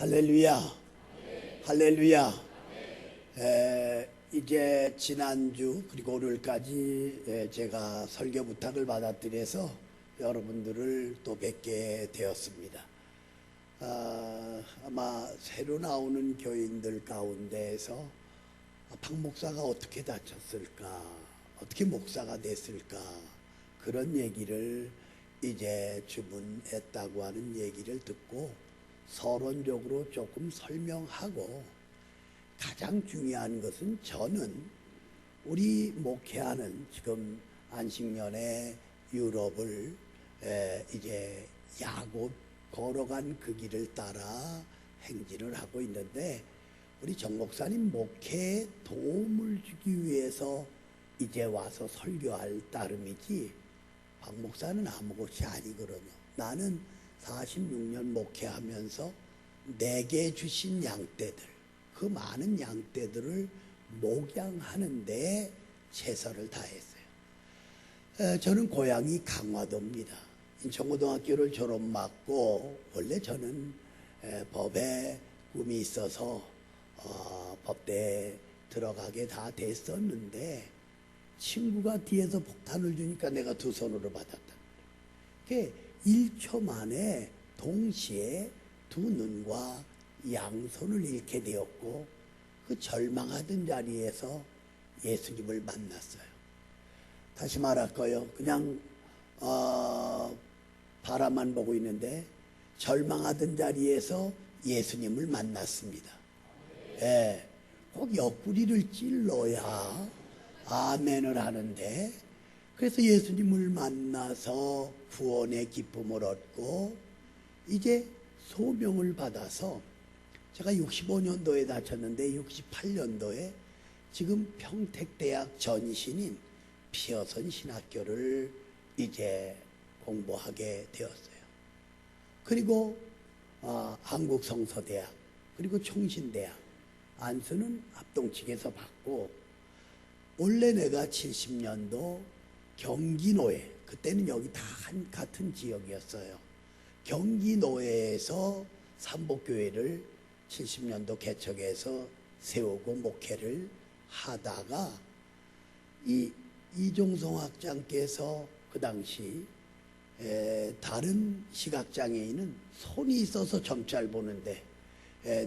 할렐루야, 할렐루야. 이제 지난주 그리고 오늘까지 제가 설교 부탁을 받아들여서 여러분들을 또 뵙게 되었습니다. 아마 새로 나오는 교인들 가운데에서 박 목사가 어떻게 다쳤을까, 어떻게 목사가 됐을까, 그런 얘기를 이제 주문했다고 하는 얘기를 듣고 서론적으로 조금 설명하고, 가장 중요한 것은 저는 우리 목회하는 지금 안식년에 유럽을 이제 야곱 걸어간 그 길을 따라 행진을 하고 있는데, 우리 정 목사님 목회에 도움을 주기 위해서 이제 와서 설교할 따름이지 박 목사는 아무것이 아니거든요. 나는 46년 목회하면서 내게 주신 양떼들, 그 많은 양떼들을 목양하는데 최선을 다했어요. 저는 고향이 강화도입니다. 인천고등학교를 졸업받고, 원래 저는 법에 꿈이 있어서 법대에 들어가게 다 됐었는데, 친구가 뒤에서 폭탄을 주니까 내가 두 손으로 받았다. 1초 만에 동시에 두 눈과 양손을 잃게 되었고, 그 절망하던 자리에서 예수님을 만났어요. 다시 말할까요? 그냥 바라만 보고 있는데 절망하던 자리에서 예수님을 만났습니다. 꼭 옆구리를 찔러야 아멘을 하는데, 그래서 예수님을 만나서 구원의 기쁨을 얻고 이제 소명을 받아서, 제가 65년도에 다쳤는데 68년도에 지금 평택대학 전신인 피어선 신학교를 이제 공부하게 되었어요. 그리고 한국성서대학, 그리고 총신대학, 안수는 합동측에서 받고, 원래 내가 70년도 경기노회, 그때는 여기 다 같은 지역이었어요. 경기노회에서 삼복교회를 70년도 개척해서 세우고 목회를 하다가, 이종성 학장께서 그 당시 다른 시각장애인은 손이 있어서 점 잘 보는데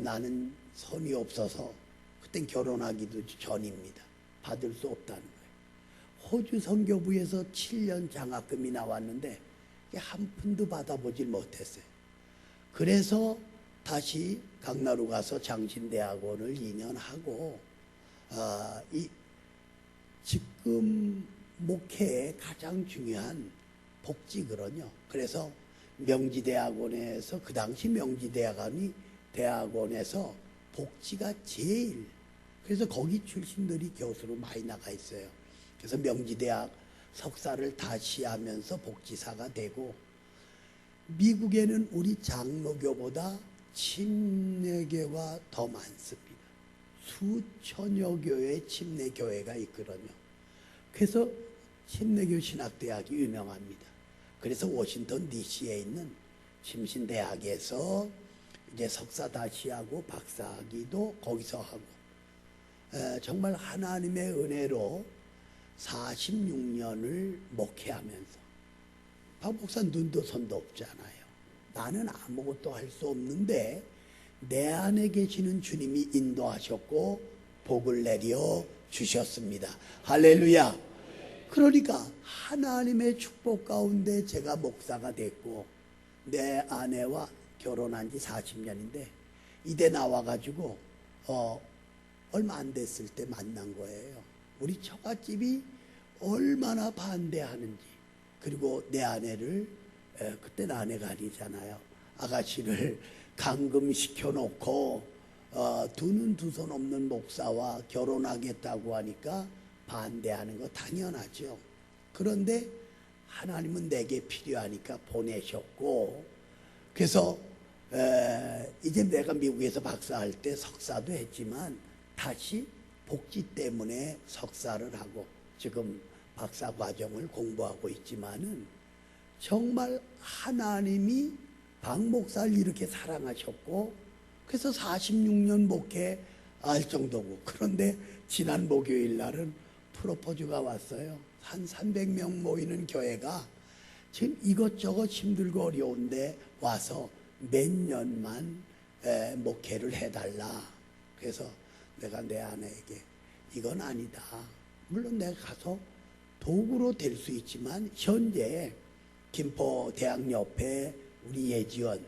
나는 손이 없어서, 그땐 결혼하기도 전입니다. 받을 수 없다는 거예요. 호주 선교부에서 7년 장학금이 나왔는데 한 푼도 받아보질 못했어요. 그래서 다시 강나루 가서 장신대학원을 2년 하고, 지금 목회의 가장 중요한 복지거든요. 그래서 명지대학원에서, 그 당시 명지대학원에서 복지가 제일, 그래서 거기 출신들이 교수로 많이 나가 있어요. 그래서 명지대학 석사를 다시 하면서 복지사가 되고, 미국에는 우리 장로교보다 침례교가 더 많습니다. 수천여 교회의 침례교회가 있거든요. 그래서 침례교 신학대학이 유명합니다. 그래서 워싱턴 DC에 있는 침신대학에서 이제 석사 다시 하고 박사학위도 거기서 하고, 정말 하나님의 은혜로 46년을 목회하면서, 박 목사 눈도 손도 없잖아요. 나는 아무것도 할 수 없는데 내 안에 계시는 주님이 인도하셨고 복을 내려 주셨습니다. 할렐루야. 그러니까 하나님의 축복 가운데 제가 목사가 됐고, 내 아내와 결혼한 지 40년인데 이대 나와가지고 얼마 안 됐을 때 만난 거예요. 우리 처갓집이 얼마나 반대하는지, 그리고 내 아내를, 그때는 아내가 아니잖아요, 아가씨를 감금시켜 놓고 두 눈 두 손 없는 목사와 결혼하겠다고 하니까 반대하는 거 당연하죠. 그런데 하나님은 내게 필요하니까 보내셨고, 그래서 이제 내가 미국에서 박사할 때 석사도 했지만 다시 복지 때문에 석사를 하고 지금 박사 과정을 공부하고 있지만은, 정말 하나님이 박 목사를 이렇게 사랑하셨고 그래서 46년 목회할 정도고, 그런데 지난 목요일 날은 프로포즈가 왔어요. 한 300명 모이는 교회가 지금 이것저것 힘들고 어려운데 와서 몇 년만 목회를 해달라. 그래서 내가 내 아내에게 이건 아니다. 물론 내가 가서 도구로 될 수 있지만 현재 김포대학 옆에 우리 예지원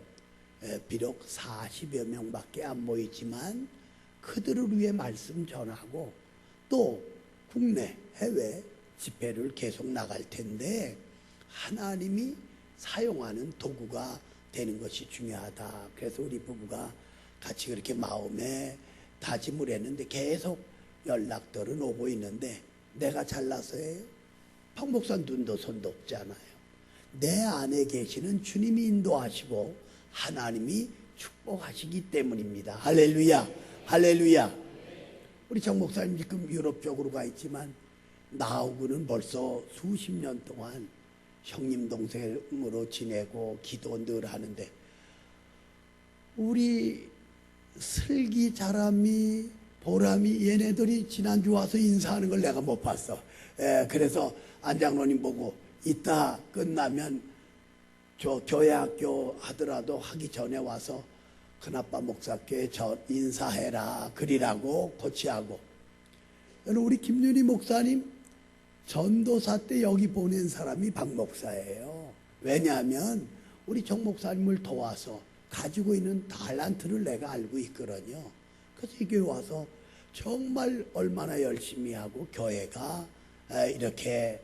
비록 40여 명밖에 안 모이지만 그들을 위해 말씀 전하고 또 국내 해외 집회를 계속 나갈 텐데 하나님이 사용하는 도구가 되는 것이 중요하다. 그래서 우리 부부가 같이 그렇게 마음에 다짐을 했는데 계속 연락들은 오고 있는데 내가 잘나서예요? 박 목사 눈도 손도 없잖아요. 내 안에 계시는 주님이 인도하시고 하나님이 축복하시기 때문입니다. 할렐루야, 할렐루야. 우리 정 목사님 지금 유럽 쪽으로 가 있지만 나하고는 벌써 수십 년 동안 형님 동생으로 지내고 기도 늘 하는데 우리 슬기, 자람이, 보람이 얘네들이 지난주 와서 인사하는 걸 내가 못 봤어. 그래서 안장로님 보고 이따 끝나면 저 교회 학교 하더라도 하기 전에 와서 큰아빠 목사께 저 인사해라 그리라고 코치하고. 우리 김윤희 목사님 전도사 때 여기 보낸 사람이 박 목사예요. 왜냐하면 우리 정 목사님을 도와서 가지고 있는 달란트를 내가 알고 있거든요. 그래서 이 교회 와서 정말 얼마나 열심히 하고 교회가 이렇게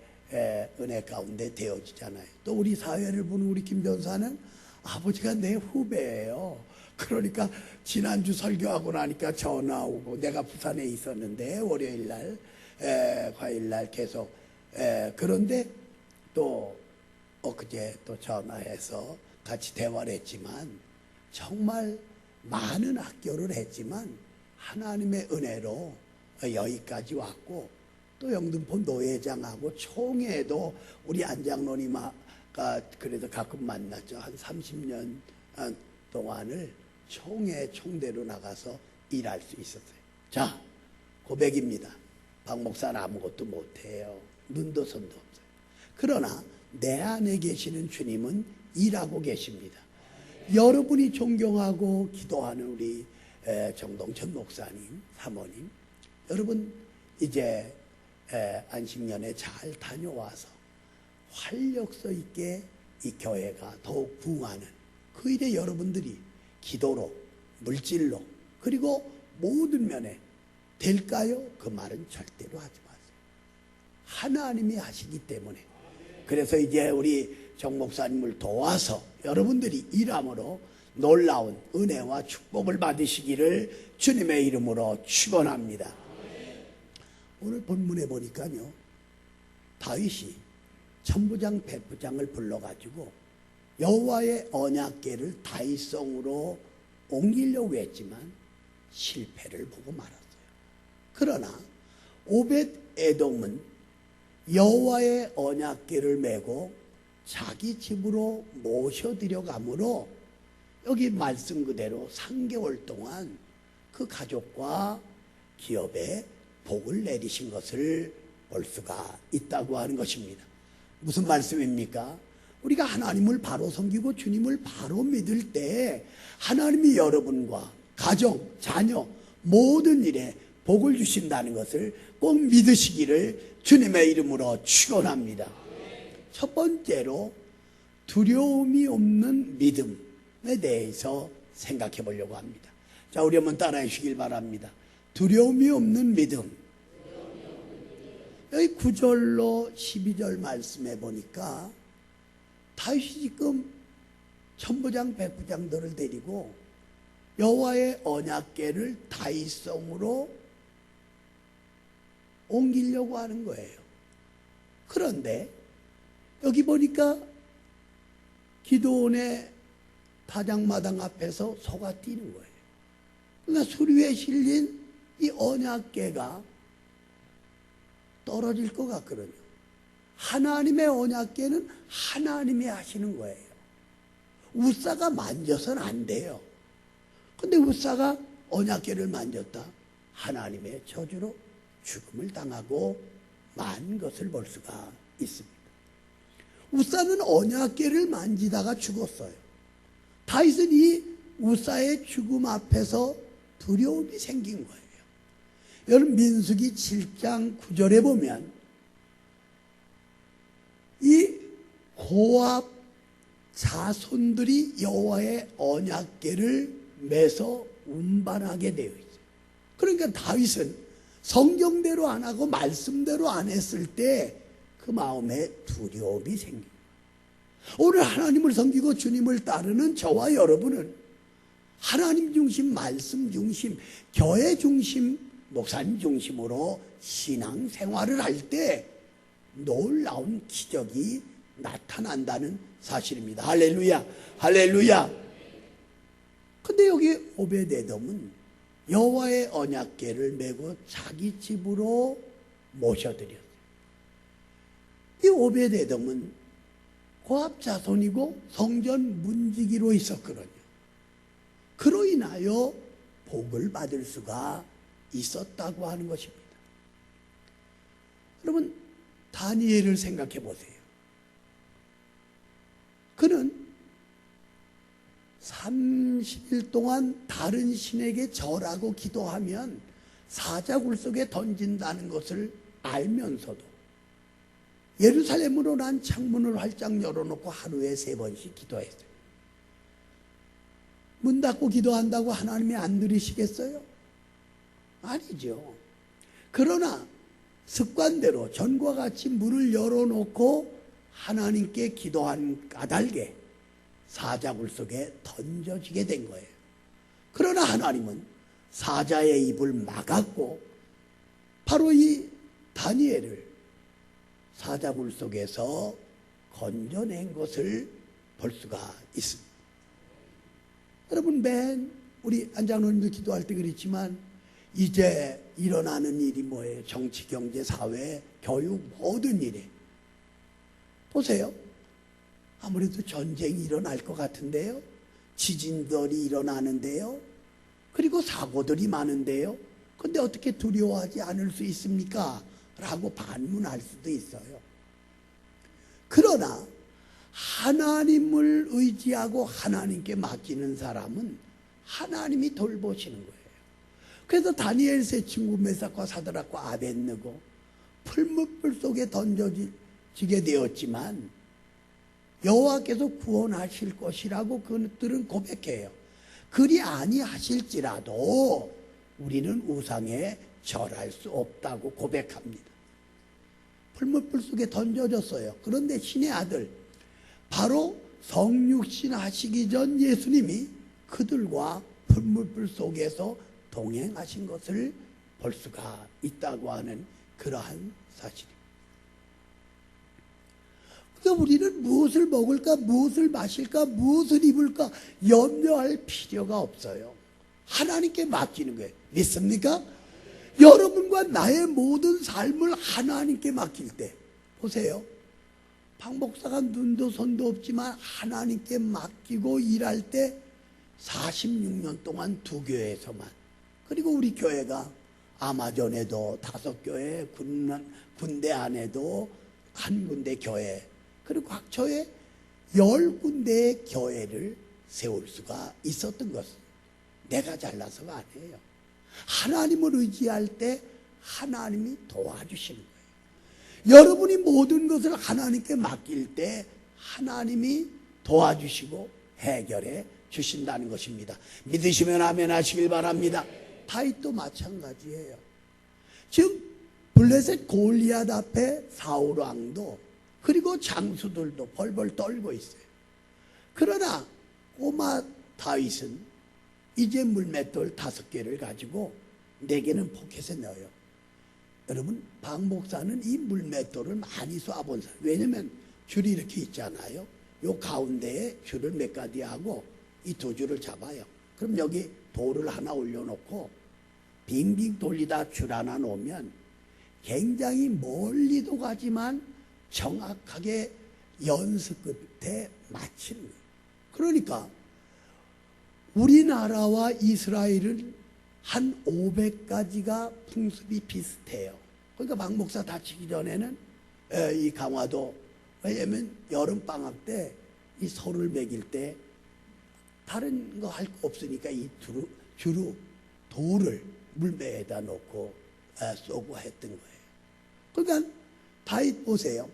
은혜 가운데 되어지잖아요. 또 우리 사회를 보는 우리 김 변사는 아버지가 내 후배예요. 그러니까 지난주 설교하고 나니까 전화 오고 내가 부산에 있었는데 월요일날 화요일날 계속 그런데 또 엊그제 또 전화해서 같이 대화를 했지만 정말 많은 학교를 했지만 하나님의 은혜로 여기까지 왔고 또 영등포 노회장하고 총회도 우리 안장로님과 그래도 가끔 만났죠. 한 30년 동안을 총대로 나가서 일할 수 있었어요. 자, 고백입니다. 박 목사는 아무것도 못해요. 눈도 손도 없어요. 그러나 내 안에 계시는 주님은 일하고 계십니다. 여러분이 존경하고 기도하는 우리 정동천 목사님, 사모님, 여러분 이제 안식년에 잘 다녀와서 활력소 있게 이 교회가 더욱 부흥하는 그 일에 여러분들이 기도로, 물질로, 그리고 모든 면에 될까요? 그 말은 절대로 하지 마세요. 하나님이 하시기 때문에. 그래서 이제 우리 정 목사님을 도와서 여러분들이 일함으로 놀라운 은혜와 축복을 받으시기를 주님의 이름으로 축원합니다. 오늘 본문에 보니까요, 다윗이 천부장 백부장을 불러가지고 여호와의 언약궤를 다윗성으로 옮기려고 했지만 실패를 보고 말았어요. 그러나 오벳 에돔은 여호와의 언약궤를 메고 자기 집으로 모셔들여가므로 여기 말씀 그대로 3개월 동안 그 가족과 기업에 복을 내리신 것을 볼 수가 있다고 하는 것입니다. 무슨 말씀입니까? 우리가 하나님을 바로 섬기고 주님을 바로 믿을 때 하나님이 여러분과 가정, 자녀 모든 일에 복을 주신다는 것을 꼭 믿으시기를 주님의 이름으로 축원합니다. 첫 번째로 두려움이 없는 믿음에 대해서 생각해 보려고 합니다. 자, 우리 한번 따라해 주시길 바랍니다. 두려움이 없는 믿음. 여기 9절로 12절 말씀해 보니까 다윗이 지금 천부장 백부장들을 데리고 여호와의 언약궤를 다윗성으로 옮기려고 하는 거예요. 그런데 여기 보니까 기도원의 다장마당 앞에서 소가 뛰는 거예요. 그러니까 수리에 실린 이 언약궤가 떨어질 것 같거든요. 하나님의 언약궤는 하나님이 하시는 거예요. 우사가 만져서는 안 돼요. 근데 우사가 언약궤를 만졌다. 하나님의 저주로 죽음을 당하고 만 것을 볼 수가 있습니다. 우사는 언약궤를 만지다가 죽었어요. 다윗은 이 우사의 죽음 앞에서 두려움이 생긴 거예요. 여러분 민수기 7장 9절에 보면 이 고압 자손들이 여호와의 언약궤를 매서 운반하게 되어 있어요. 그러니까 다윗은 성경대로 안 하고 말씀대로 안 했을 때 그 마음에 두려움이 생깁니다. 오늘 하나님을 섬기고 주님을 따르는 저와 여러분은 하나님 중심, 말씀 중심, 교회 중심, 목사님 중심으로 신앙생활을 할 때 놀라운 기적이 나타난다는 사실입니다. 할렐루야, 할렐루야. 근데 여기 오베데돔은 여호와의 언약궤를 메고 자기 집으로 모셔드렸어요. 이 오베데돔은 고압 자손이고 성전 문지기로 있었거든요. 그로 인하여 복을 받을 수가 있었다고 하는 것입니다. 여러분 다니엘을 생각해 보세요. 그는 30일 동안 다른 신에게 절하고 기도하면 사자굴 속에 던진다는 것을 알면서도 예루살렘으로 난 창문을 활짝 열어놓고 하루에 3번씩 기도했어요. 문 닫고 기도한다고 하나님이 안 들으시겠어요? 아니죠. 그러나 습관대로 전과 같이 문을 열어놓고 하나님께 기도한 까닭에 사자굴 속에 던져지게 된 거예요. 그러나 하나님은 사자의 입을 막았고 바로 이 다니엘을 사자굴 속에서 건져낸 것을 볼 수가 있습니다. 여러분 우리 안장로님도 기도할 때 그랬지만 이제 일어나는 일이 뭐예요? 정치, 경제, 사회, 교육 모든 일에 보세요. 아무래도 전쟁이 일어날 것 같은데요. 지진들이 일어나는데요. 그리고 사고들이 많은데요. 근데 어떻게 두려워하지 않을 수 있습니까? 라고 반문할 수도 있어요. 그러나 하나님을 의지하고 하나님께 맡기는 사람은 하나님이 돌보시는 거예요. 그래서 다니엘 세 친구 메삭과 사드락과 아벳느고 풀무불 속에 던져지게 되었지만 여호와께서 구원하실 것이라고 그들은 고백해요. 그리 아니하실지라도 우리는 우상에 절할 수 없다고 고백합니다. 풀무불 속에 던져졌어요. 그런데 신의 아들 바로 성육신 하시기 전 예수님이 그들과 풀무불 속에서 동행하신 것을 볼 수가 있다고 하는 그러한 사실입니다. 그러니까 우리는 무엇을 먹을까, 무엇을 마실까, 무엇을 입을까 염려할 필요가 없어요. 하나님께 맡기는 거예요. 믿습니까? 여러분과 나의 모든 삶을 하나님께 맡길 때 보세요. 박 목사가 눈도 손도 없지만 하나님께 맡기고 일할 때 46년 동안 2교회에서만, 그리고 우리 교회가 아마존에도 5교회, 군대 안에도 1군데 교회, 그리고 각처에 10군데의 교회를 세울 수가 있었던 것은 내가 잘나서가 아니에요. 하나님을 의지할 때 하나님이 도와주시는 거예요. 여러분이 모든 것을 하나님께 맡길 때 하나님이 도와주시고 해결해 주신다는 것입니다. 믿으시면 아멘 하시길 바랍니다. 다윗도 마찬가지예요. 지금 블레셋 골리앗 앞에 사울 왕도 그리고 장수들도 벌벌 떨고 있어요. 그러나 꼬마 다윗은 이제 물맷돌 5개를 가지고 4개는 포켓에 넣어요. 여러분 박 목사는 이 물맷돌을 많이 쏴본 사람. 왜냐면 줄이 이렇게 있잖아요. 요 가운데에 줄을 몇 가지 하고 이 2줄을 잡아요. 그럼 여기 돌을 하나 올려놓고 빙빙 돌리다 줄 하나 놓으면 굉장히 멀리도 가지만 정확하게 연습 끝에 맞히는 거예요. 그러니까 우리나라와 이스라엘은 한 500가지가 풍습이 비슷해요. 그러니까 박 목사 다치기 전에는 이 강화도, 왜냐면 여름방학 때 이 설을 먹일 때 다른 거 할 거 없으니까 이 주로 돌을 물매에다 놓고 쏘고 했던 거예요. 그러니까 다윗 보세요.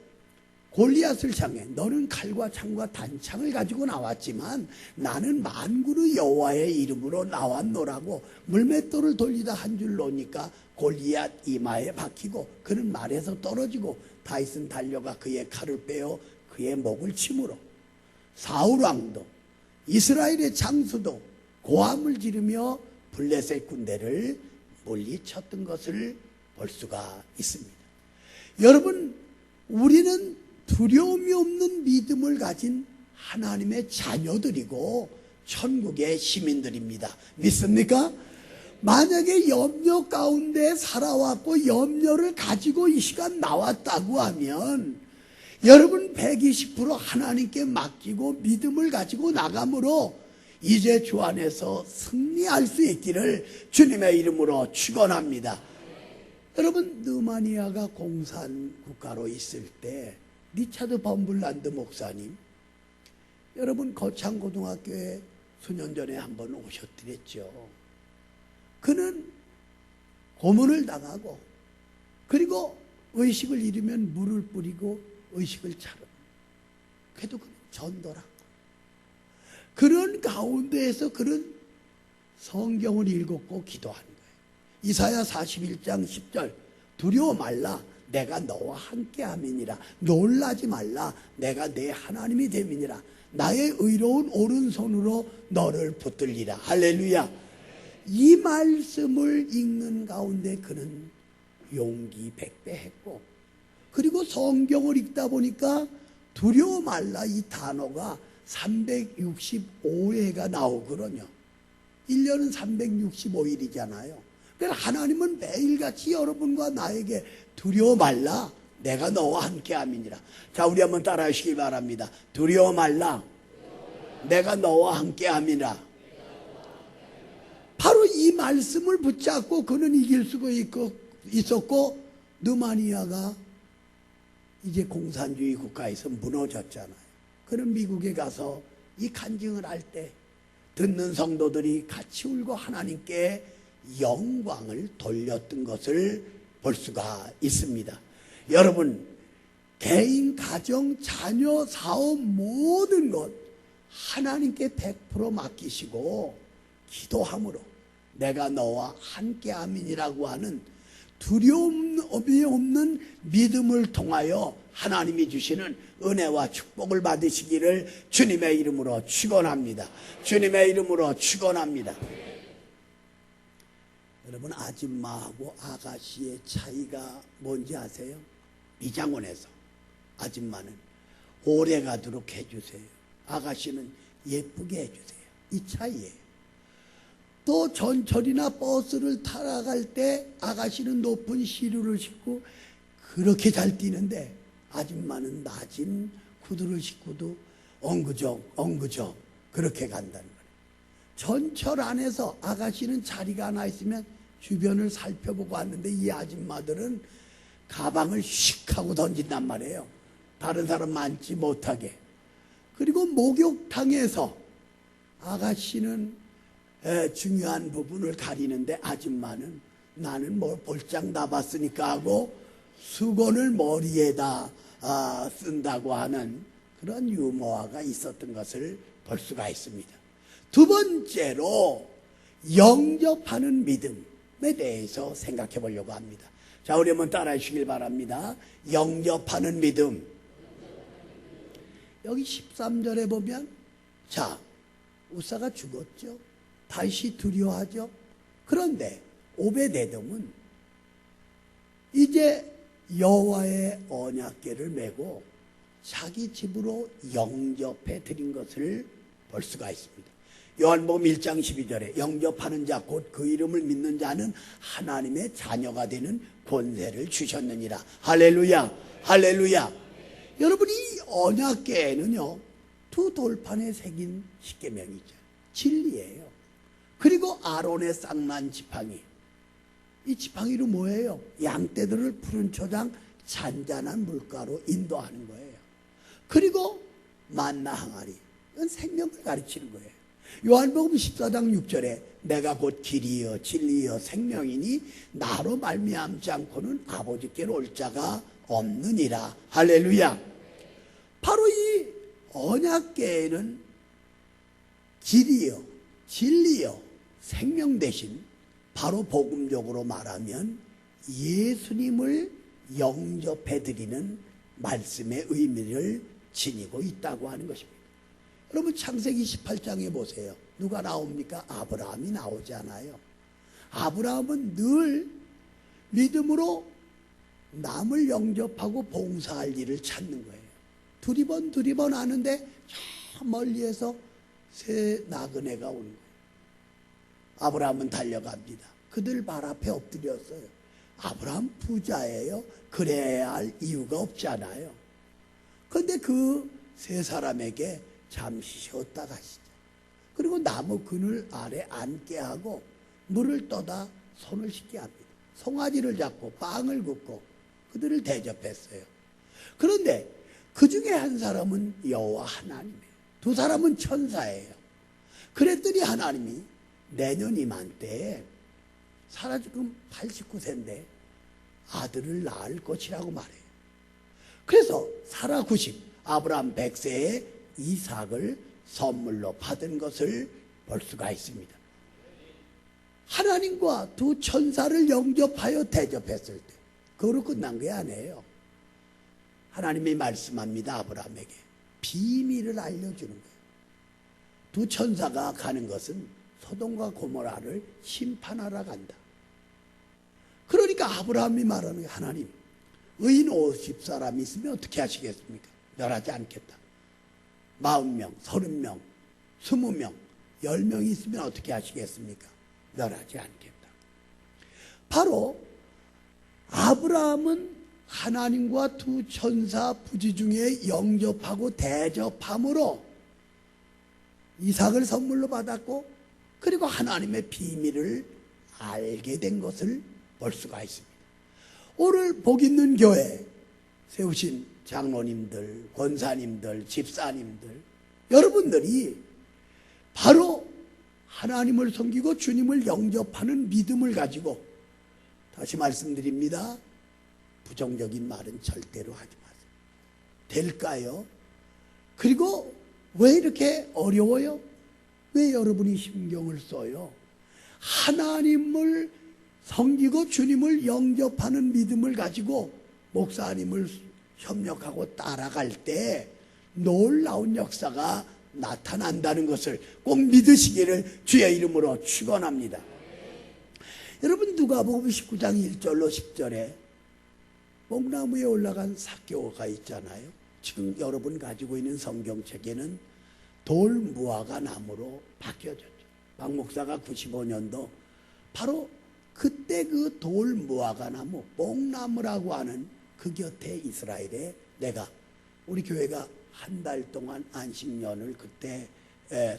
골리앗을 향해 너는 칼과 창과 단창을 가지고 나왔지만 나는 만군의 여호와의 이름으로 나왔노라고 물맷돌을 돌리다 한 줄 놓으니까 골리앗 이마에 박히고 그는 말에서 떨어지고 다윗은 달려가 그의 칼을 빼어 그의 목을 치므로 사울 왕도 이스라엘의 장수도 고함을 지르며 블레셋 군대를 물리쳤던 것을 볼 수가 있습니다. 여러분, 우리는 두려움이 없는 믿음을 가진 하나님의 자녀들이고 천국의 시민들입니다. 믿습니까? 만약에 염려 가운데 살아왔고 염려를 가지고 이 시간 나왔다고 하면 여러분 120% 하나님께 맡기고 믿음을 가지고 나감으로 이제 주 안에서 승리할 수 있기를 주님의 이름으로 축원합니다. 여러분, 느마니아가 공산 국가로 있을 때 리차드 범블란드 목사님, 여러분 거창고등학교에 수년 전에 한번 오셨더랬죠. 그는 고문을 당하고 그리고 의식을 잃으면 물을 뿌리고 의식을 차려. 그래도 그는 전도라고. 그런 가운데에서 그는 성경을 읽었고 기도한 거예요. 이사야 41장 10절 두려워 말라 내가 너와 함께함이니라. 놀라지 말라 내가 내 하나님이 됨이니라. 나의 의로운 오른손으로 너를 붙들리라. 할렐루야. 이 말씀을 읽는 가운데 그는 용기 백배했고, 그리고 성경을 읽다 보니까 두려워 말라 이 단어가 365회가 나오거든요. 1년은 365일이잖아요. 그래서 하나님은 매일같이 여러분과 나에게 두려워 말라 내가 너와 함께함이니라. 자, 우리 한번 따라 하시기 바랍니다. 두려워 말라 내가 너와 함께함이니라. 바로 이 말씀을 붙잡고 그는 이길 수가 있었고, 느마니아가 이제 공산주의 국가에서 무너졌잖아요. 그는 미국에 가서 이 간증을 할 때 듣는 성도들이 같이 울고 하나님께 영광을 돌렸던 것을 볼 수가 있습니다. 여러분, 개인, 가정, 자녀, 사업 모든 것 하나님께 100% 맡기시고 기도함으로 내가 너와 함께함이니라고 하는 두려움이 없는 믿음을 통하여 하나님이 주시는 은혜와 축복을 받으시기를 주님의 이름으로 축원합니다. 주님의 이름으로 축원합니다. 여러분, 아줌마하고 아가씨의 차이가 뭔지 아세요? 미장원에서 아줌마는 오래 가도록 해주세요. 아가씨는 예쁘게 해주세요. 이 차이예요. 또 전철이나 버스를 타러 갈 때 아가씨는 높은 시루를 신고 그렇게 잘 뛰는데 아줌마는 낮은 구두를 신고도 엉그적 그렇게 간다는 거예요. 전철 안에서 아가씨는 자리가 하나 있으면 주변을 살펴보고 왔는데 이 아줌마들은 가방을 휙 하고 던진단 말이에요. 다른 사람 많지 못하게. 그리고 목욕탕에서 아가씨는 중요한 부분을 가리는데 아줌마는 나는 뭐 볼장 다 봤으니까 하고 수건을 머리에다 쓴다고 하는 그런 유머가 있었던 것을 볼 수가 있습니다. 두 번째로 영접하는 믿음에 대해서 생각해 보려고 합니다. 자, 우리 한번 따라해 주시길 바랍니다. 영접하는 믿음. 여기 13절에 보면, 자, 우사가 죽었죠. 다시 두려워하죠. 그런데 오베데돔은 이제 여호와의 언약궤를 메고 자기 집으로 영접해 드린 것을 볼 수가 있습니다. 요한복음 1장 12절에 영접하는 자 곧 그 이름을 믿는 자는 하나님의 자녀가 되는 권세를 주셨느니라. 할렐루야, 할렐루야. 여러분, 이 언약궤에는요 두 돌판에 새긴 십계명이죠. 진리예요. 그리고 아론의 쌍난 지팡이. 이 지팡이로 뭐예요? 양떼들을 푸른 초장 잔잔한 물가로 인도하는 거예요. 그리고 만나 항아리. 이건 생명을 가르치는 거예요. 요한복음 14장 6절에 내가 곧 길이여 진리여 생명이니 나로 말미암지 않고는 아버지께로 올 자가 없느니라. 할렐루야. 바로 이 언약궤에는 길이여 진리여 생명 대신 바로 복음적으로 말하면 예수님을 영접해드리는 말씀의 의미를 지니고 있다고 하는 것입니다. 여러분 창세기 18장에 보세요. 누가 나옵니까? 아브라함이 나오지 않아요. 아브라함은 늘 믿음으로 남을 영접하고 봉사할 일을 찾는 거예요. 두리번 하는데 저 멀리에서 새 나그네가 오는 거예요. 아브라함은 달려갑니다. 그들 발 앞에 엎드렸어요. 아브라함 부자예요. 그래야 할 이유가 없잖아요. 그런데 그 세 사람에게 잠시 쉬었다 가시죠. 그리고 나무 그늘 아래 앉게 하고 물을 떠다 손을 씻게 합니다. 송아지를 잡고 빵을 굽고 그들을 대접했어요. 그런데 그 중에 한 사람은 여호와 하나님이에요. 두 사람은 천사예요. 그랬더니 하나님이 내년 이맘때에 사라 지금 89세인데 아들을 낳을 것이라고 말해요. 그래서 사라 90, 아브라함 100세에 이삭을 선물로 받은 것을 볼 수가 있습니다. 하나님과 두 천사를 영접하여 대접했을 때 그거로 끝난 게 아니에요. 하나님이 말씀합니다. 아브라함에게 비밀을 알려주는 거예요. 두 천사가 가는 것은 소돔과 고모라를 심판하러 간다. 그러니까 아브라함이 말하는 거예요. 하나님, 의인 50사람이 있으면 어떻게 하시겠습니까? 멸하지 않겠다. 40명, 30명, 20명, 10명이 있으면 어떻게 하시겠습니까? 멸하지 않겠다. 바로 아브라함은 하나님과 두 천사 부지 중에 영접하고 대접함으로 이삭을 선물로 받았고 그리고 하나님의 비밀을 알게 된 것을 볼 수가 있습니다. 오늘 복 있는 교회 세우신 장로님들, 권사님들, 집사님들 여러분들이 바로 하나님을 섬기고 주님을 영접하는 믿음을 가지고 다시 말씀드립니다. 부정적인 말은 절대로 하지 마세요. 될까요? 그리고 왜 이렇게 어려워요? 왜 여러분이 신경을 써요? 하나님을 섬기고 주님을 영접하는 믿음을 가지고 목사님을 협력하고 따라갈 때 놀라운 역사가 나타난다는 것을 꼭 믿으시기를 주의 이름으로 축원합니다. 여러분 누가복음 19장 1절로 10절에 뽕나무에 올라간 삭개오가 있잖아요. 지금 여러분 가지고 있는 성경책에는 돌무화과 나무로 바뀌어졌죠. 박 목사가 95년도 바로 그때 그 돌무화과 나무 뽕나무라고 하는 그 곁에 이스라엘에 내가 우리 교회가 한 달 동안 안식년을 그때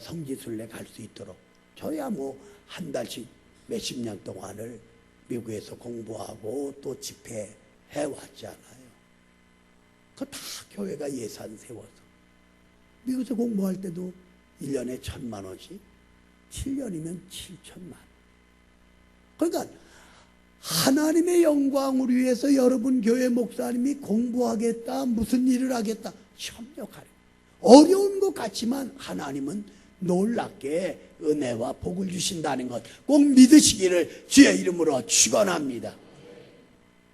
성지순례 갈 수 있도록 저야 뭐 한 달씩 몇십 년 동안을 미국에서 공부하고 또 집회해 왔잖아요. 그거 다 교회가 예산 세워서 미국에서 공부할 때도 1년에 1,000만 원씩 7년이면 7,000만 원. 그러니까 하나님의 영광을 위해서 여러분 교회 목사님이 공부하겠다 무슨 일을 하겠다 협력하려 어려운 것 같지만 하나님은 놀랍게 은혜와 복을 주신다는 것 꼭 믿으시기를 주의 이름으로 축원합니다.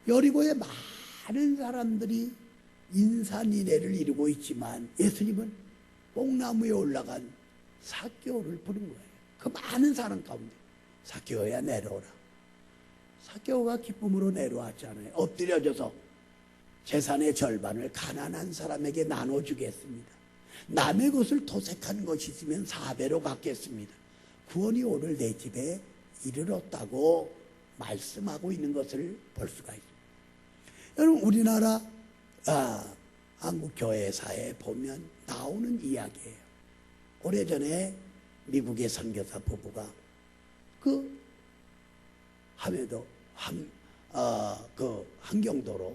여리고에 많은 사람들이 인산인해를 이루고 있지만 예수님은 뽕나무에 올라간 삭개오를 부른 거예요. 그 많은 사람 가운데 삭개오야 내려오라. 삭개오가 기쁨으로 내려왔잖아요. 엎드려져서 재산의 절반을 가난한 사람에게 나눠주겠습니다. 남의 것을 도색한 것이 있으면 4배로 갚겠습니다. 구원이 오늘 내 집에 이르렀다고 말씀하고 있는 것을 볼 수가 있습니다. 여러분 우리나라 한국교회사에 보면 나오는 이야기예요. 오래전에 미국의 선교사 부부가 그 함에도 그 한경도로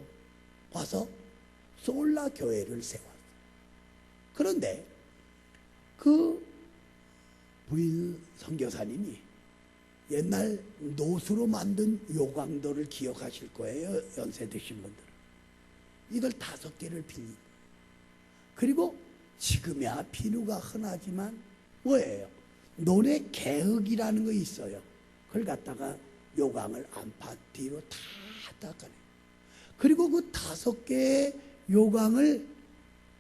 와서 솔라 교회를 세웠어요. 그런데 그 부인 선교사님이 옛날 노수로 만든 요강도를 기억하실 거예요. 연세 드신 분들은. 이걸 5개를 빌린. 그리고 지금이야 비누가 흔하지만 뭐예요? 논에 개흙이라는 거 있어요. 그걸 갖다가 요강을 안팎 뒤로 다 닦아내요. 그리고 그 5개의 요강을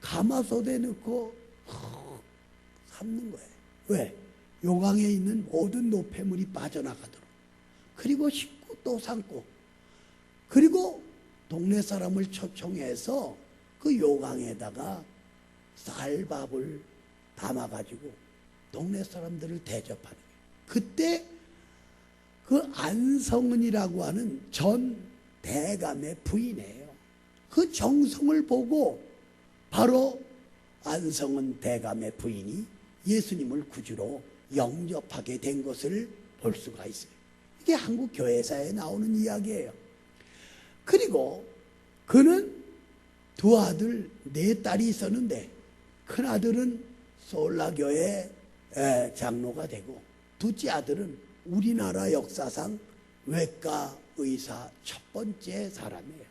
가마솥에 넣고 삶는 거예요. 왜? 요강에 있는 모든 노폐물이 빠져나가도록. 그리고 씻고 또 삶고. 그리고 동네 사람을 초청해서 그 요강에다가 쌀밥을 담아가지고 동네 사람들을 대접하는 거예요. 그때 그 안성은이라고 하는 전 대감의 부인이에요. 그 정성을 보고 바로 안성은 대감의 부인이 예수님을 구주로 영접하게 된 것을 볼 수가 있어요. 이게 한국 교회사에 나오는 이야기예요. 그리고 그는 2 아들 4딸이 있었는데 큰아들은 솔라교회 장로가 되고 둘째 아들은 우리나라 역사상 외과 의사 첫 번째 사람이에요.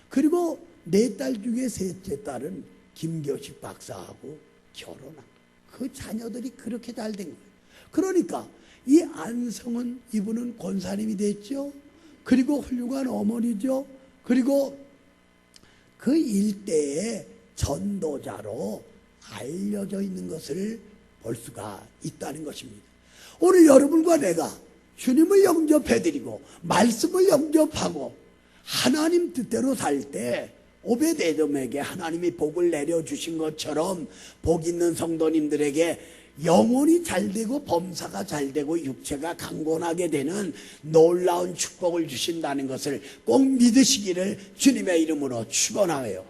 그리고 4딸 중에 셋째 딸은 김교식 박사하고 결혼한 그 자녀들이 그렇게 잘 된 거예요. 그러니까 이 안성은 이분은 권사님이 됐죠. 그리고 훌륭한 어머니죠. 그리고 그 일대의 전도자로 알려져 있는 것을 볼 수가 있다는 것입니다. 오늘 여러분과 내가 주님을 영접해드리고 말씀을 영접하고 하나님 뜻대로 살 때 오베데돔에게 하나님이 복을 내려주신 것처럼 복 있는 성도님들에게 영혼이 잘되고 범사가 잘되고 육체가 강건하게 되는 놀라운 축복을 주신다는 것을 꼭 믿으시기를 주님의 이름으로 축원하여요.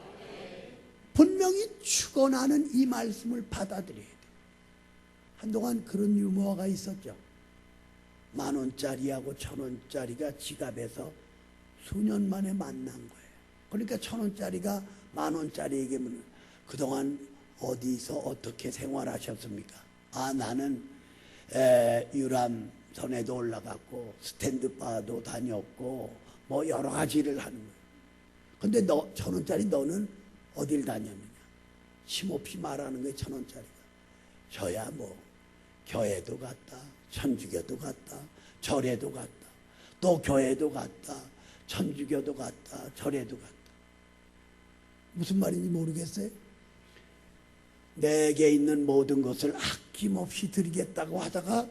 분명히 축원하는 이 말씀을 받아들여야 돼요. 한동안 그런 유머가 있었죠. 10,000원짜리하고 1,000원짜리가 지갑에서 수년 만에 만난 거예요. 그러니까 1,000원짜리가 10,000원짜리에게 묻는, 그동안 어디서 어떻게 생활하셨습니까? 아, 나는 유람선에도 올라갔고 스탠드바도 다녔고 뭐 여러 가지를 하는 거예요. 근데 1,000원짜리 너는 어딜 다녔느냐? 힘없이 말하는 거예요. 1,000원짜리가. 저야 뭐 교회도 갔다, 천주교도 갔다, 절에도 갔다, 또 교회도 갔다, 천주교도 갔다, 절에도 갔다. 무슨 말인지 모르겠어요? 내게 있는 모든 것을 아낌없이 드리겠다고 하다가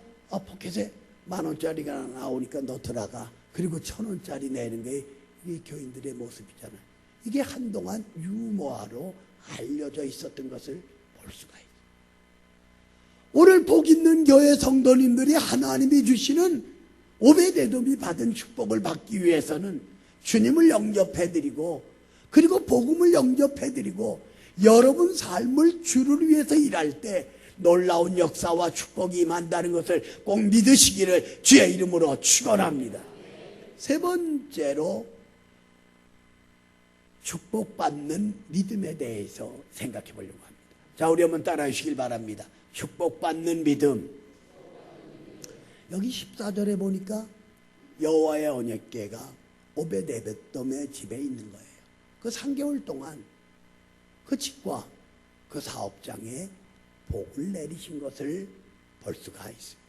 포켓에 10,000원짜리가 나오니까 너 들어가. 그리고 1,000원짜리 내는 게 이게 교인들의 모습이잖아요. 이게 한동안 유머로 알려져 있었던 것을 볼 수가 있어요. 오늘 복 있는 교회 성도님들이 하나님이 주시는 오베데돔이 받은 축복을 받기 위해서는 주님을 영접해드리고 그리고 복음을 영접해드리고 여러분 삶을 주를 위해서 일할 때 놀라운 역사와 축복이 임한다는 것을 꼭 믿으시기를 주의 이름으로 축원합니다. 3번째로 축복받는 믿음에 대해서 생각해 보려고 합니다. 자, 우리 한번 따라해 주시길 바랍니다. 축복받는 믿음. 여기 14절에 보니까 여호와의 언약궤가 오베데돔의 집에 있는 거예요. 그 3개월 동안 그 집과 그 사업장에 복을 내리신 것을 볼 수가 있습니다.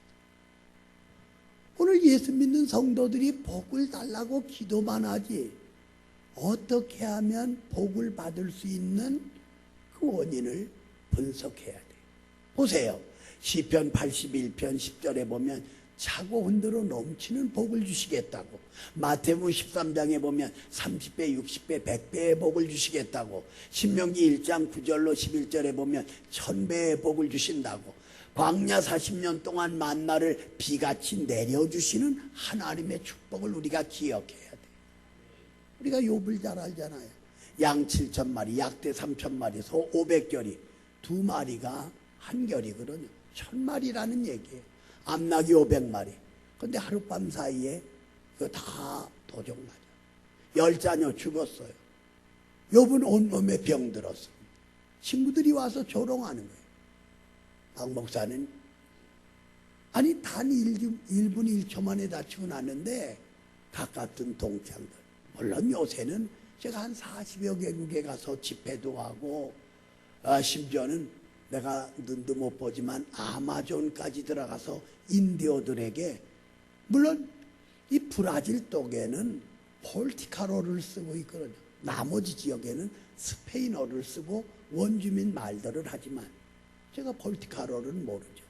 오늘 예수 믿는 성도들이 복을 달라고 기도만 하지 어떻게 하면 복을 받을 수 있는 그 원인을 분석해야 돼요. 보세요. 시편 81편 10절에 보면 차고 흔들어 넘치는 복을 주시겠다고, 마태복음 13장에 보면 30배, 60배, 100배의 복을 주시겠다고, 신명기 1장 9절로 11절에 보면 1000배의 복을 주신다고, 광야 40년 동안 만나를 비같이 내려주시는 하나님의 축복을 우리가 기억해야 돼요. 우리가 욥을 잘 알잖아요. 양 7,000마리, 약대 3,000마리, 소 500결이, 2마리가 한 결이거든요. 1,000마리라는 얘기예요. 암낙이 500마리. 근데 하룻밤 사이에 그거 다 도적 맞아. 10자녀 죽었어요. 욥은 온몸에 병 들었습니다. 친구들이 와서 조롱하는 거예요. 박 목사는 아니 단 1분 1초 만에 다치고 났는데 가깝던 동창들, 물론 요새는 제가 한 40여 개국에 가서 집회도 하고 심지어는 내가 눈도 못 보지만 아마존까지 들어가서 인디오들에게, 물론 이 브라질 쪽에는 폴티카로를 쓰고 있거든요. 나머지 지역에는 스페인어를 쓰고 원주민 말들을 하지만 제가 폴티카로는 모르죠.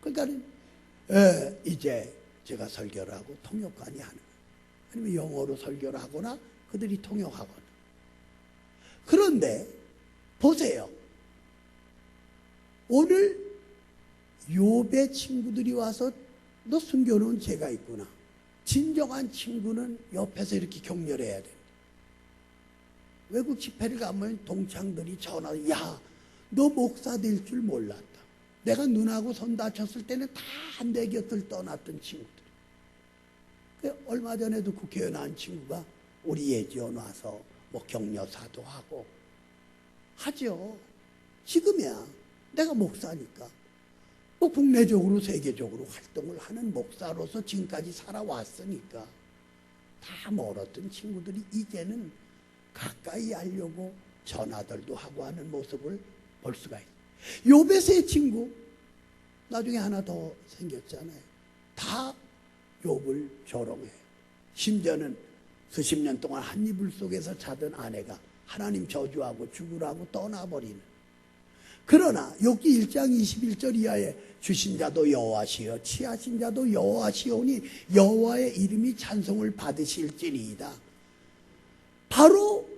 그러니까 이제 제가 설교를 하고 통역관이 하는 거예요. 아니면 영어로 설교를 하거나 그들이 통역하거나. 그런데 보세요. 오늘 욥의 친구들이 와서 너 숨겨놓은 죄가 있구나. 진정한 친구는 옆에서 이렇게 격려해야 됩니다. 외국 집회를 가면 동창들이 전화로 야, 너 목사 될 줄 몰랐다. 내가 눈하고 손 다쳤을 때는 다 내 곁을 떠났던 친구들. 얼마 전에도 국회의원 한 친구가 우리 예지원 와서 뭐 격려사도 하고 하죠. 지금이야 내가 목사니까 뭐 국내적으로 세계적으로 활동을 하는 목사로서 지금까지 살아왔으니까 다 멀었던 친구들이 이제는 가까이 하려고 전화들도 하고 하는 모습을 볼 수가 있어요. 욥의 세 친구 나중에 하나 더 생겼잖아요. 다 욥을 조롱해요. 심지어는 수십 년 동안 한 이불 속에서 자던 아내가 하나님 저주하고 죽으라고 떠나버리는. 그러나 욥기 1장 21절 이하에 주신 자도 여호와시여 취하신 자도 여호와시오니 여호와의 이름이 찬송을 받으실지니이다. 바로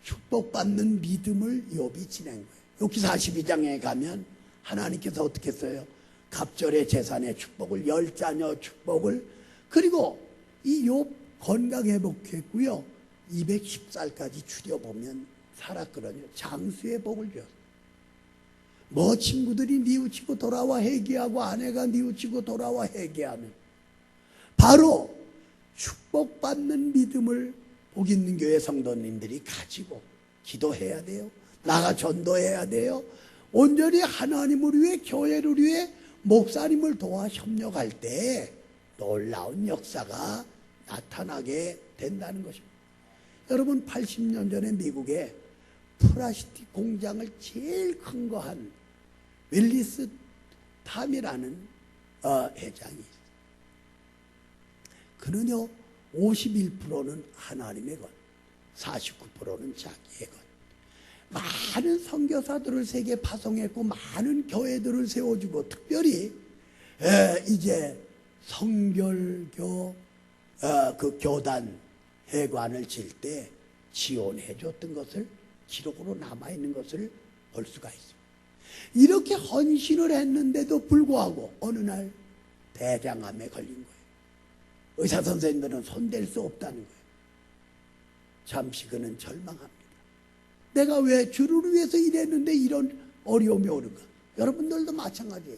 축복받는 믿음을 욥이 지낸 거예요. 욥기 42장에 가면 하나님께서 어떻게 했어요? 갑절의 재산의 축복을, 10자녀 축복을, 그리고 이 욥 건강 회복했고요. 210살까지 줄여보면 살았거든요. 장수의 복을 줬어요. 뭐 친구들이 뉘우치고 돌아와 회개하고 아내가 뉘우치고 돌아와 회개하면 바로 축복받는 믿음을 복 있는 교회 성도님들이 가지고 기도해야 돼요. 나가 전도해야 돼요. 온전히 하나님을 위해 교회를 위해 목사님을 도와 협력할 때 놀라운 역사가 나타나게 된다는 것입니다. 여러분 80년 전에 미국에 플라스틱 공장을 제일 큰 거 한 윌리스 탐이라는 회장이 있어요. 그는요 51%는 하나님의 것, 49%는 자기의 것. 많은 선교사들을 세계 파송했고 많은 교회들을 세워주고 특별히 이제 성결교 그 교단 회관을 질 때 지원해 줬던 것을 기록으로 남아있는 것을 볼 수가 있습니다. 이렇게 헌신을 했는데도 불구하고 어느 날 대장암에 걸린 거예요. 의사 선생님들은 손댈 수 없다는 거예요. 잠시 그는 절망합니다. 내가 왜 주를 위해서 일했는데 이런 어려움이 오는가? 여러분들도 마찬가지예요.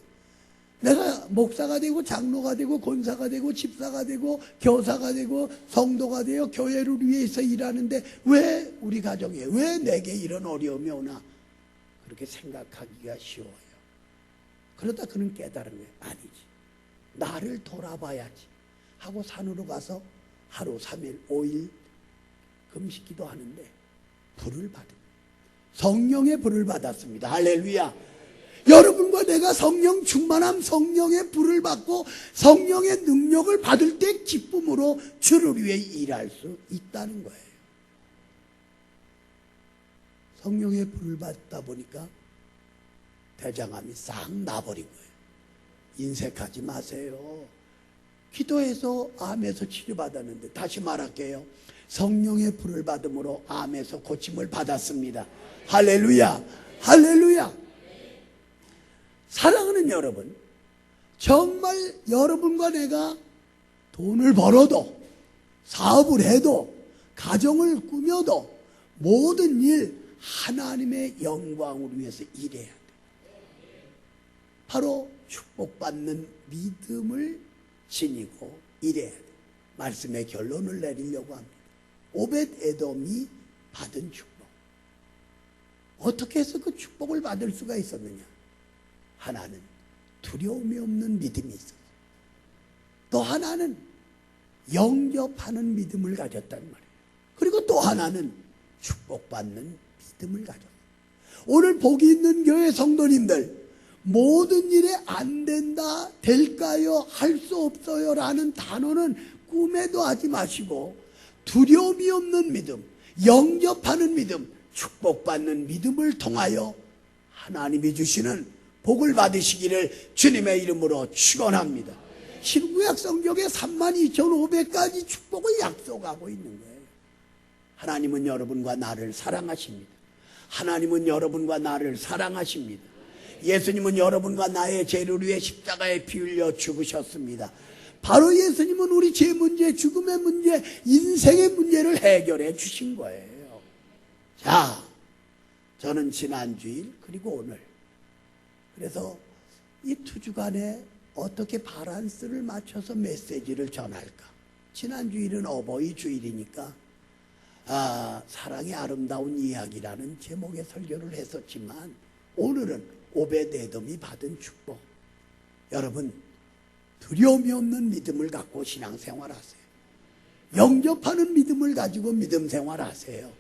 내가 목사가 되고 장로가 되고 권사가 되고 집사가 되고 교사가 되고 성도가 되어 교회를 위해서 일하는데 왜 우리 가정에 왜 내게 이런 어려움이 오나? 그렇게 생각하기가 쉬워요. 그러다 그는 깨달은 거예요. 아니지, 나를 돌아봐야지 하고 산으로 가서 하루 3일 5일 금식기도 하는데 불을 받은 성령의 불을 받았습니다. 할렐루야. 여러분과 내가 성령 충만함, 성령의 불을 받고 성령의 능력을 받을 때 기쁨으로 주를 위해 일할 수 있다는 거예요. 성령의 불을 받다 보니까 대장암이 싹 나버린 거예요. 인색하지 마세요. 기도해서 암에서 치료받았는데, 다시 말할게요. 성령의 불을 받음으로 암에서 고침을 받았습니다. 할렐루야, 할렐루야. 사랑하는 여러분, 정말 여러분과 내가 돈을 벌어도 사업을 해도 가정을 꾸며도 모든 일 하나님의 영광을 위해서 일해야 돼요. 바로 축복받는 믿음을 신이고 이래야 돼. 말씀의 결론을 내리려고 합니다. 오벳 에돔이 받은 축복. 어떻게 해서 그 축복을 받을 수가 있었느냐? 하나는 두려움이 없는 믿음이 있었어요. 또 하나는 영접하는 믿음을 가졌단 말이에요. 그리고 또 하나는 축복받는 믿음을 가졌어요. 오늘 복이 있는 교회 성도님들, 모든 일에 안 된다, 될까요, 할 수 없어요 라는 단어는 꿈에도 하지 마시고 두려움이 없는 믿음, 영접하는 믿음, 축복받는 믿음을 통하여 하나님이 주시는 복을 받으시기를 주님의 이름으로 축원합니다. 신구약 성경에 32,500가지 축복을 약속하고 있는 거예요. 하나님은 여러분과 나를 사랑하십니다. 하나님은 여러분과 나를 사랑하십니다. 예수님은 여러분과 나의 죄를 위해 십자가에 피 흘려 죽으셨습니다. 바로 예수님은 우리 죄 문제, 죽음의 문제, 인생의 문제를 해결해 주신 거예요. 자, 저는 지난주일 그리고 오늘, 그래서 이 두 주간에 어떻게 바란스를 맞춰서 메시지를 전할까? 지난주일은 어버이 주일이니까 사랑의 아름다운 이야기라는 제목의 설교를 했었지만, 오늘은 오벳 에돔이 받은 축복. 여러분, 두려움이 없는 믿음을 갖고 신앙생활하세요. 영접하는 믿음을 가지고 믿음 생활하세요.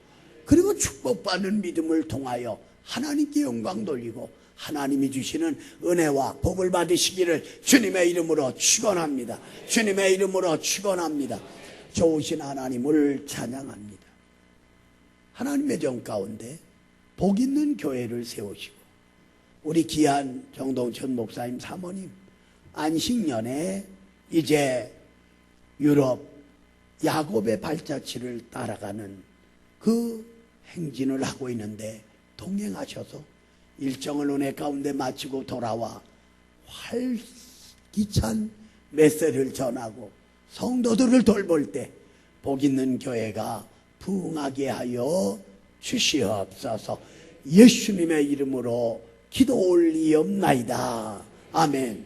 그리고 축복받는 믿음을 통하여 하나님께 영광 돌리고 하나님이 주시는 은혜와 복을 받으시기를 주님의 이름으로 축원합니다. 주님의 이름으로 축원합니다. 좋으신 하나님을 찬양합니다. 하나님의 정 가운데 복 있는 교회를 세우시고, 우리 귀한 정동천 목사님 사모님 안식년에 이제 유럽 야곱의 발자취를 따라가는 그 행진을 하고 있는데, 동행하셔서 일정을 은혜 가운데 마치고 돌아와 활기찬 메시지를 전하고 성도들을 돌볼 때 복 있는 교회가 부흥하게 하여 주시옵소서. 예수님의 이름으로 기도 올리옵나이다. 아멘.